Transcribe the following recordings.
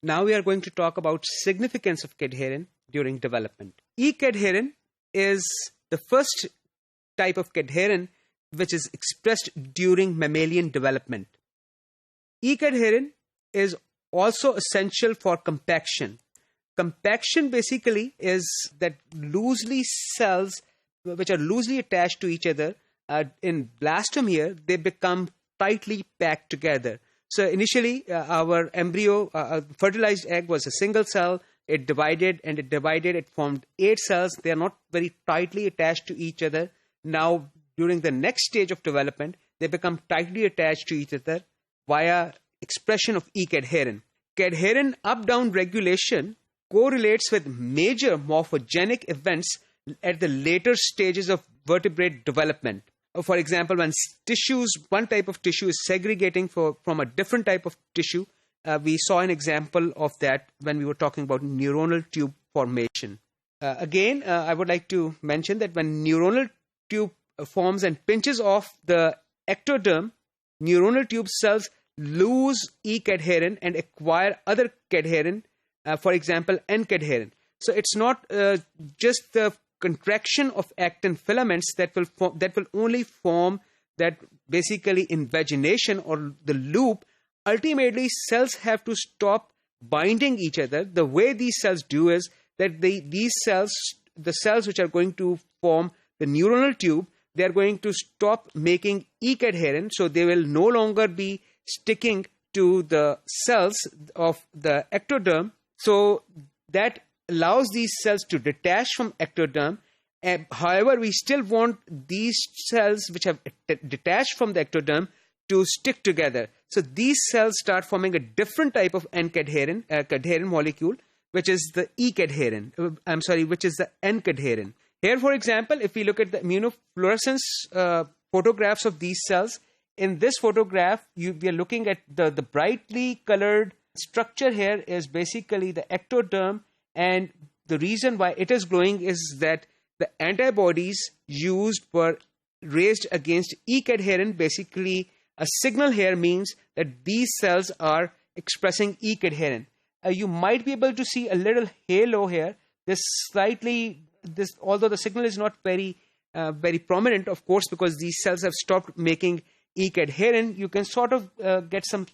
Now we are going to talk about significance of cadherin during development. E-cadherin is the first type of cadherin which is expressed during mammalian development. E-cadherin is also essential for compaction. Compaction basically is that loosely cells which are loosely attached to each other in blastomere, they become tightly packed together. So initially our embryo, fertilized egg was a single cell. It divided, it formed 8 cells. They are not very tightly attached to each other. Now during the next stage of development, they become tightly attached to each other via expression of E-cadherin. Cadherin up-down regulation correlates with major morphogenic events at the later stages of vertebrate development. For example, when one type of tissue is segregating from a different type of tissue, we saw an example of that when we were talking about neuronal tube formation. Again, I would like to mention that when neuronal tube forms and pinches off the ectoderm, neuronal tube cells lose E-cadherin and acquire other cadherin, for example, N-cadherin. So it's not just the contraction of actin filaments that will only form that basically invagination or the loop. Ultimately, cells have to stop binding each other. The way these cells do is that these cells, the cells which are going to form the neuronal tube, they are going to stop making E-cadherin, so they will no longer be sticking to the cells of the ectoderm. So that allows these cells to detach from ectoderm. However, we still want these cells which have detached from the ectoderm to stick together. So these cells start forming a different type of N-cadherin, cadherin molecule, which is the E-cadherin. Which is the N-cadherin. Here, for example, if we look at the immunofluorescence photographs of these cells, in this photograph, we are looking at the brightly colored structure here is basically the ectoderm, and the reason why it is glowing is that the antibodies used were raised against E-cadherin. Basically, a signal here means that these cells are expressing E-cadherin. You might be able to see a little halo here. Although the signal is not very prominent, of course, because these cells have stopped making E-cadherin, you can sort of get some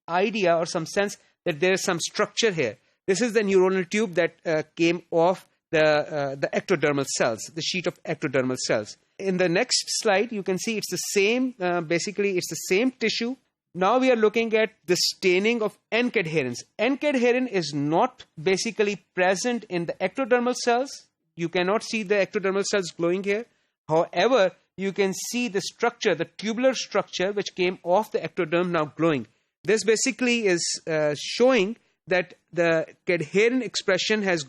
idea or some sense that there is some structure here. This is the neuronal tube that came off the ectodermal cells, the sheet of ectodermal cells. In the next slide, you can see it's the same, basically it's the same tissue. Now we are looking at the staining of N-cadherins. N-cadherin is not basically present in the ectodermal cells. You cannot see the ectodermal cells glowing here. However, you can see the structure, the tubular structure which came off the ectoderm now glowing. This basically is showing that the cadherin expression has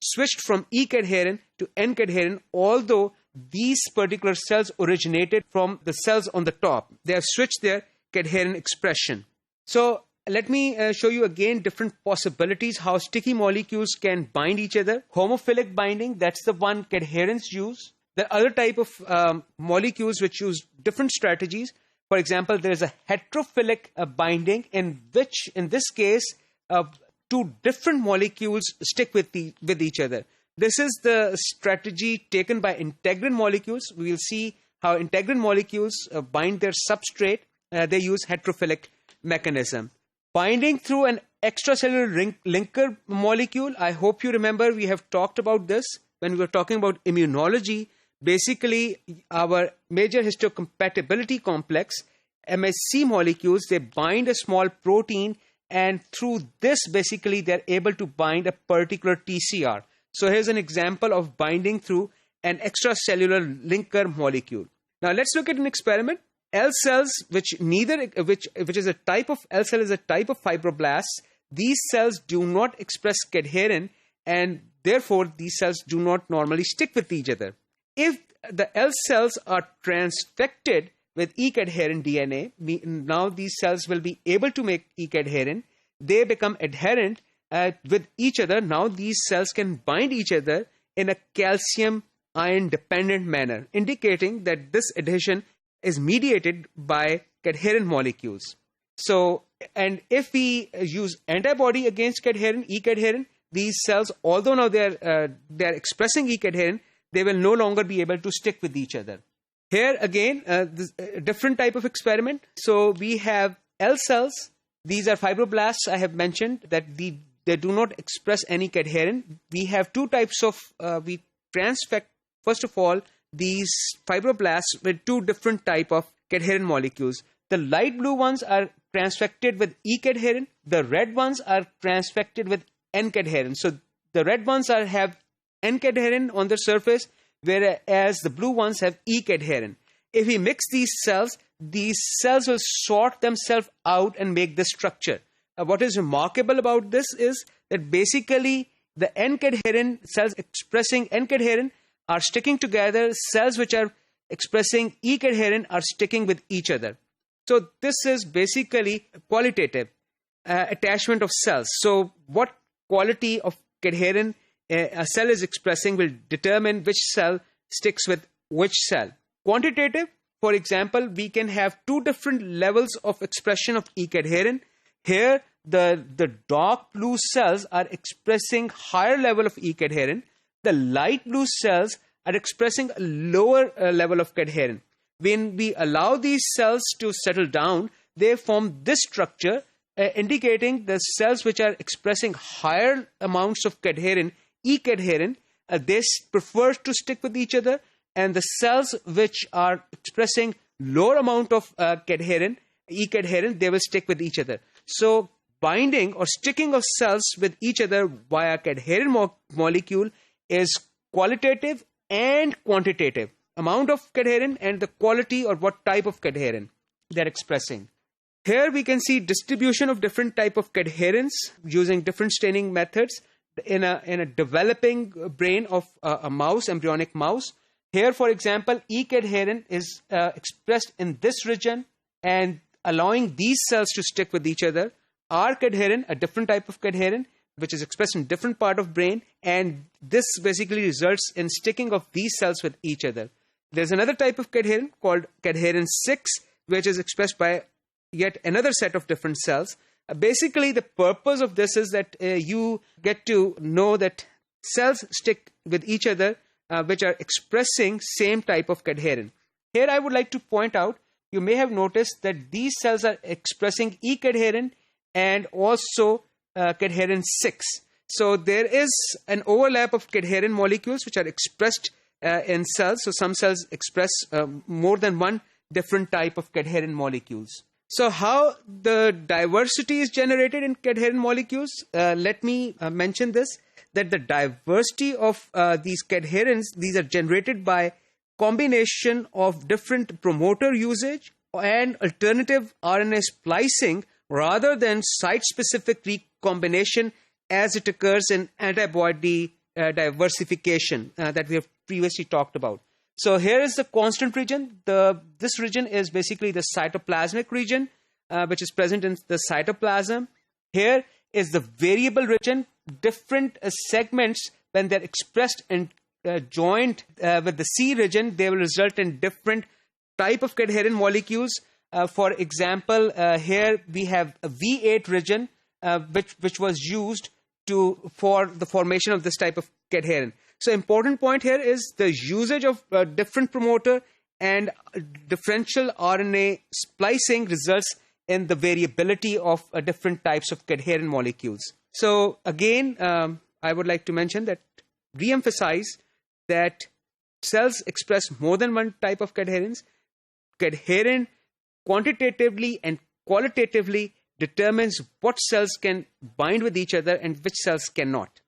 switched from E-cadherin to N-cadherin, although these particular cells originated from the cells on the top. They have switched their cadherin expression. So let me show you again different possibilities how sticky molecules can bind each other. Homophilic binding, that's the one cadherins use. There are other type of molecules which use different strategies. For example, there is a heterophilic binding in which, in this case, 2 different molecules stick with each other. This is the strategy taken by integrin molecules. We will see how integrin molecules bind their substrate. They use heterophilic mechanism. Binding through an extracellular linker molecule. I hope you remember we have talked about this when we were talking about immunology. Basically, our major histocompatibility complex, MHC molecules, they bind a small protein, and through this, basically, they're able to bind a particular TCR. So here's an example of binding through an extracellular linker molecule. Now let's look at an experiment. L cells, which is a type of L cell, is a type of fibroblasts. These cells do not express cadherin, and therefore these cells do not normally stick with each other. If the L cells are transfected with E-cadherin DNA, now these cells will be able to make E-cadherin. They become adherent with each other. Now these cells can bind each other in a calcium ion dependent manner, indicating that this adhesion is mediated by cadherin molecules. So And if we use antibody against cadherin, E-cadherin, these cells, although now they're expressing E-cadherin, they will no longer be able to stick with each other. Here again, this, a different type of experiment. So we have L cells. These are fibroblasts. I have mentioned that they do not express any cadherin. We have two types of, we transfect, first of all, these fibroblasts with two different type of cadherin molecules. The light blue ones are transfected with E-cadherin. The red ones are transfected with N-cadherin. So the red ones have N-cadherin on the surface, whereas the blue ones have E-cadherin. If we mix these cells will sort themselves out and make this structure. What is remarkable about this is that basically the N-cadherin cells expressing N-cadherin are sticking together. Cells which are expressing E-cadherin are sticking with each other. So this is basically qualitative attachment of cells. So what quality of cadherin a cell is expressing will determine which cell sticks with which cell. Quantitative, for example, we can have two different levels of expression of E-cadherin. Here, the dark blue cells are expressing higher level of E-cadherin. The light blue cells are expressing a lower level of cadherin. When we allow these cells to settle down, they form this structure, indicating the cells which are expressing higher amounts of cadherin, E-cadherin, they prefer to stick with each other, and the cells which are expressing lower amount of cadherin, E-cadherin, they will stick with each other. So binding or sticking of cells with each other via cadherin molecule is qualitative and quantitative. Amount of cadherin and the quality or what type of cadherin they're expressing. Here we can see distribution of different type of cadherins using different staining methods in a developing brain of a mouse, embryonic mouse. Here, for example, E-cadherin is expressed in this region and allowing these cells to stick with each other. R-cadherin, a different type of cadherin, which is expressed in different part of brain, and this basically results in sticking of these cells with each other. There's another type of cadherin called cadherin 6, which is expressed by yet another set of different cells. Basically, the purpose of this is that you get to know that cells stick with each other, which are expressing same type of cadherin. Here, I would like to point out, you may have noticed that these cells are expressing E-cadherin and also cadherin 6. So there is an overlap of cadherin molecules which are expressed in cells. So some cells express more than one different type of cadherin molecules. So how the diversity is generated in cadherin molecules? Let me mention this, that the diversity of these cadherins, these are generated by combination of different promoter usage and alternative RNA splicing rather than site-specific recombination as it occurs in antibody diversification that we have previously talked about. So here is the constant region. This region is basically the cytoplasmic region, which is present in the cytoplasm. Here is the variable region. Different segments, when they're expressed and joined with the C region, they will result in different type of cadherin molecules. For example, here we have a V8 region, which was used for the formation of this type of cadherin. So important point here is the usage of different promoter and differential RNA splicing results in the variability of different types of cadherin molecules. So again, I would like to mention that, re-emphasize that cells express more than one type of cadherins. Cadherin quantitatively and qualitatively determines what cells can bind with each other and which cells cannot.